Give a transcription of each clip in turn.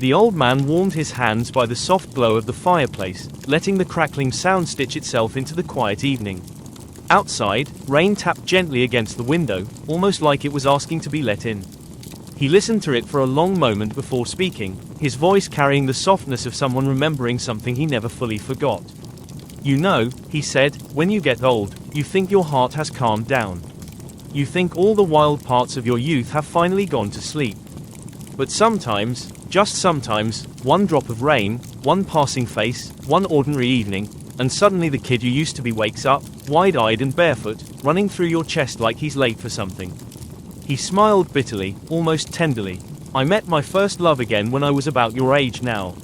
The old man warmed his hands by the soft glow of the fireplace, letting the crackling sound stitch itself into the quiet evening. Outside, rain tapped gently against the window, almost like it was asking to be let in. He listened to it for a long moment before speaking, his voice carrying the softness of someone remembering something he never fully forgot. "You know," he said, "when you get old, you think your heart has calmed down. You think all the wild parts of your youth have finally gone to sleep. But sometimes, just sometimes, one drop of rain, one passing face, one ordinary evening, and suddenly the kid you used to be wakes up, wide-eyed and barefoot, running through your chest like he's late for something." He smiled bitterly, almost tenderly. "I met my first love again when I was about your age now.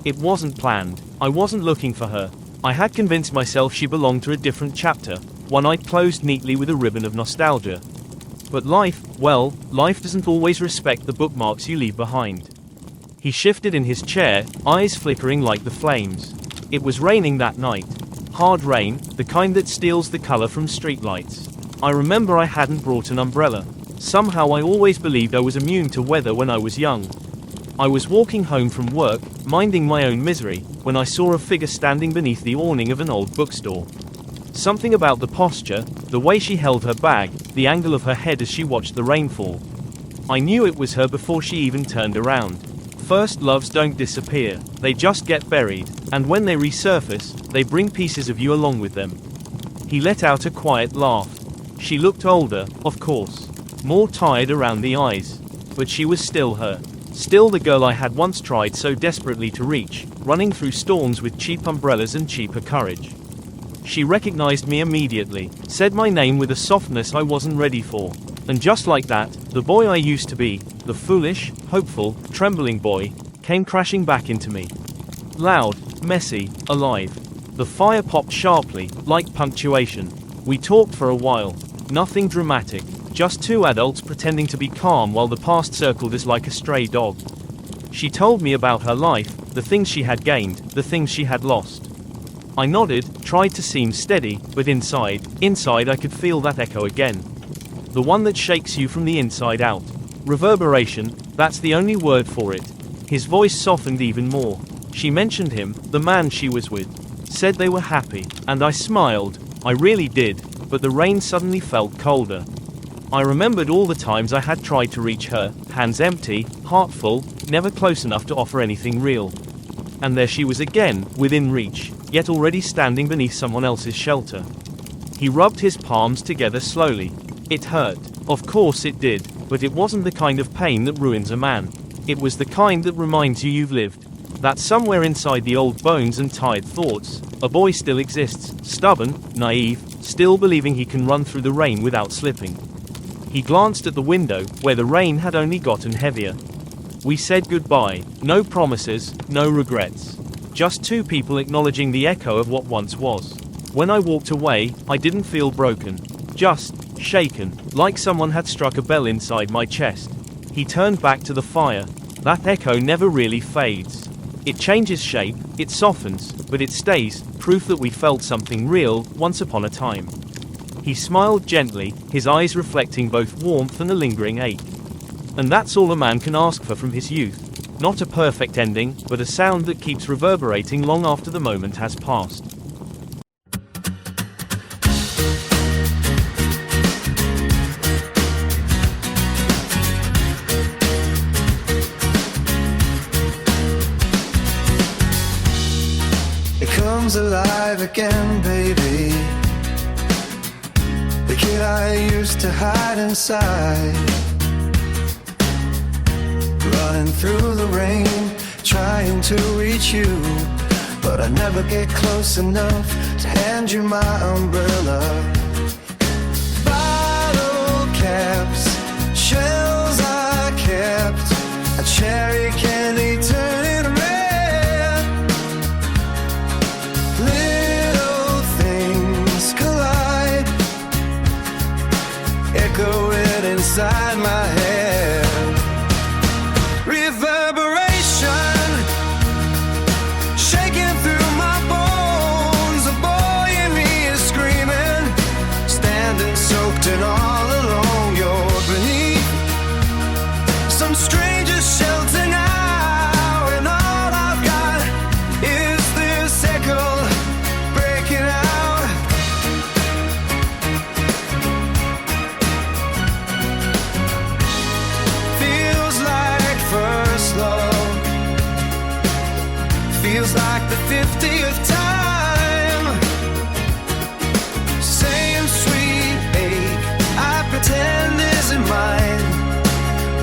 It wasn't planned. I wasn't looking for her. I had convinced myself she belonged to a different chapter, one I'd closed neatly with a ribbon of nostalgia. But life, well, life doesn't always respect the bookmarks you leave behind." He shifted in his chair, eyes flickering like the flames. It was raining that night. Hard rain, the kind that steals the color from streetlights. I remember I hadn't brought an umbrella. Somehow I always believed I was immune to weather when I was young. I was walking home from work, minding my own misery, when I saw a figure standing beneath the awning of an old bookstore. Something about the posture, the way she held her bag, the angle of her head as she watched the rainfall. I knew it was her before she even turned around. First loves don't disappear, they just get buried, and when they resurface, they bring pieces of you along with them. He let out a quiet laugh. She looked older, of course. More tired around the eyes. But she was still her. Still the girl I had once tried so desperately to reach, running through storms with cheap umbrellas and cheaper courage. She recognized me immediately, said my name with a softness I wasn't ready for. And just like that, the boy I used to be, the foolish, hopeful, trembling boy, came crashing back into me. Loud, messy, alive. The fire popped sharply, like punctuation. We talked for a while. Nothing dramatic. Just two adults pretending to be calm while the past circled us like a stray dog. She told me about her life, the things she had gained, the things she had lost. I nodded, tried to seem steady, but inside I could feel that echo again. The one that shakes you from the inside out. Reverberation, that's the only word for it. His voice softened even more. She mentioned him, the man she was with. Said they were happy, and I smiled. I really did, but the rain suddenly felt colder. I remembered all the times I had tried to reach her, hands empty, heart full, never close enough to offer anything real. And there she was again, within reach, yet already standing beneath someone else's shelter. He rubbed his palms together slowly. It hurt. Of course it did, but it wasn't the kind of pain that ruins a man. It was the kind that reminds you you've lived. That somewhere inside the old bones and tired thoughts, a boy still exists, stubborn, naive, still believing he can run through the rain without slipping. He glanced at the window, where the rain had only gotten heavier. We said goodbye, no promises, no regrets. Just two people acknowledging the echo of what once was. When I walked away, I didn't feel broken. Just shaken, like someone had struck a bell inside my chest. He turned back to the fire. That echo never really fades. It changes shape, it softens, but it stays, proof that we felt something real, once upon a time. He smiled gently, his eyes reflecting both warmth and a lingering ache. And that's all a man can ask for from his youth. Not a perfect ending, but a sound that keeps reverberating long after the moment has passed. It comes alive again, baby. The kid I used to hide inside, running through the rain, trying to reach you, but I never get close enough to hand you my umbrella. Bottle caps, shells I kept, a cherry candy turning red. Little things collide, echoing inside my head. Reverberation, shaking through my bones. The boy in me is screaming, standing soaked and all alone. You're beneath some stranger's shelter now. feels like the 50th time. Saying sweet ache, I pretend isn't mine.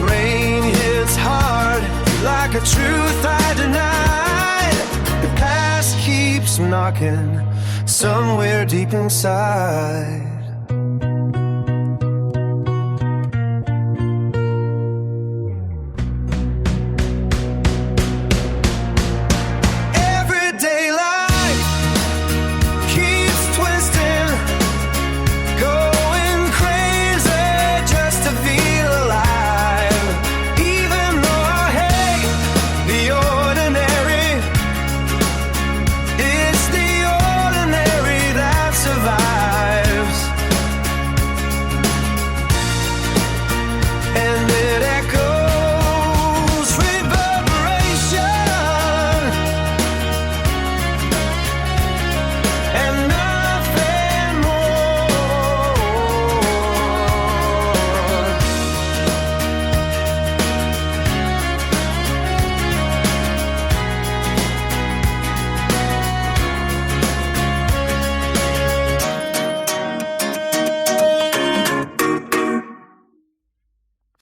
Rain hits hard like a truth I denied. The past keeps knocking somewhere deep inside.